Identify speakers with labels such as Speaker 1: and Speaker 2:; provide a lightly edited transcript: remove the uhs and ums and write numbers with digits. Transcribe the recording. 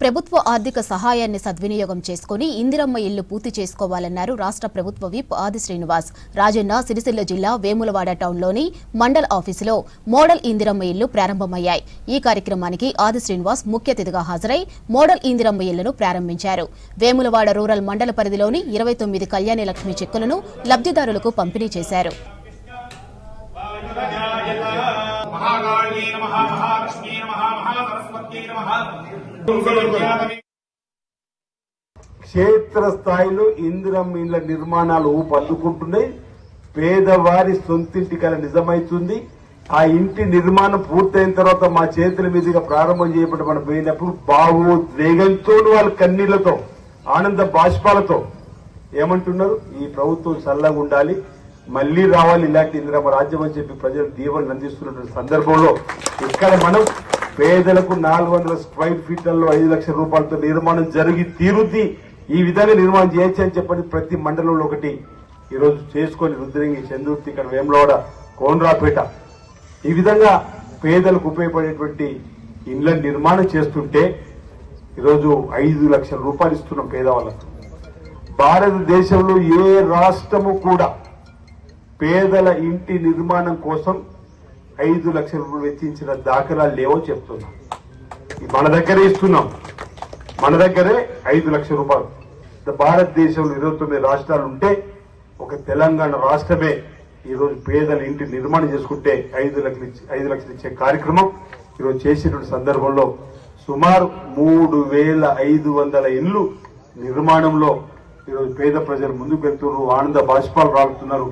Speaker 1: ప్రభుత్వ ఆర్థిక సహాయాన్ని సద్వినియోగం చేసుకుని ఇందిరమ్మ ఇల్లు పూర్తి చేసుకోవాలన్నారు రాష్ట్ర ప్రభుత్వ విప్ ఆది శ్రీనివాస్. రాజన్న సిరిసిల్ల జిల్లా వేములవాడ టౌన్లోని మండల ఆఫీసులో మోడల్ ఇందిరమ్మ ఇల్లు ప్రారంభమయ్యాయి. ఈ కార్యక్రమానికి ఆది శ్రీనివాస్ ముఖ్య అతిథిగా హాజరై మోడల్ ఇందిరమ్మ ఇళ్లను ప్రారంభించారు. వేములవాడ రూరల్ మండల పరిధిలోని 29 కళ్యాణి లక్ష్మి చెక్కులను లబ్ధిదారులకు పంపిణీ చేశారు.
Speaker 2: క్షేత్ర స్థాయిలో ఇందిరమ్మ ఇళ్ల నిర్మాణాలు ఊపందుకుంటున్నాయి. పేదవారి సొంతింటి కల నిజమైతుంది. ఆ ఇంటి నిర్మాణం పూర్తయిన తర్వాత మా చేతుల మీదుగా ప్రారంభం చేయబడి మనం పోయినప్పుడు భావోద్వేగంతో వాళ్ళ కన్నీళ్లతో ఆనంద బాష్పాలతో ఏమంటున్నారు, ఈ ప్రభుత్వం చల్లగా ఉండాలి, మళ్లీ రావాలి ఇలాంటి ఇందిరమ్మ రాజ్యం అని చెప్పి ప్రజలు దీవెనలు అందిస్తున్నటువంటి సందర్భంలో ఇక్కడ మనం పేదలకు 400 స్క్వేర్ ఫీట్లలో 5 లక్షల రూపాయలతో నిర్మాణం జరిగి తీరుద్ది, ఈ విధంగా నిర్మాణం చేయొచ్చు అని చెప్పని ప్రతి మండలంలో ఒకటి ఈరోజు చేసుకొని రుద్రంగి, చందుర్తి, ఇక్కడ వేములవాడ, కోనరాపేట ఈ విధంగా పేదలకు ఉపయోగపడేటువంటి ఇండ్ల నిర్మాణం చేస్తుంటే ఈరోజు 5 లక్షల రూపాయలు ఇస్తున్నాం పేదవాళ్ళకు. భారతదేశంలో ఏ రాష్ట్రము కూడా పేదల ఇంటి నిర్మాణం కోసం 5 లక్షల రూపాయలు వెచ్చించిన దాఖలాలు లేవో చెప్తున్నాం. మన దగ్గరే ఇస్తున్నాం, మన దగ్గరే 5 లక్షల రూపాయలు. భారతదేశంలో 29 రాష్ట్రాలు ఉంటే ఒక తెలంగాణ రాష్ట్రమే ఈరోజు పేదల ఇంటి నిర్మాణం చేసుకుంటే 5 లక్షలు ఇచ్చే కార్యక్రమం ఈరోజు చేసినటువంటి సందర్భంలో సుమారు 3500 ఇళ్లు నిర్మాణంలో ఈరోజు పేద ప్రజలు ముందుకు వెళ్తున్నారు, ఆనంద బాష్పాలు రాలుతున్నారు.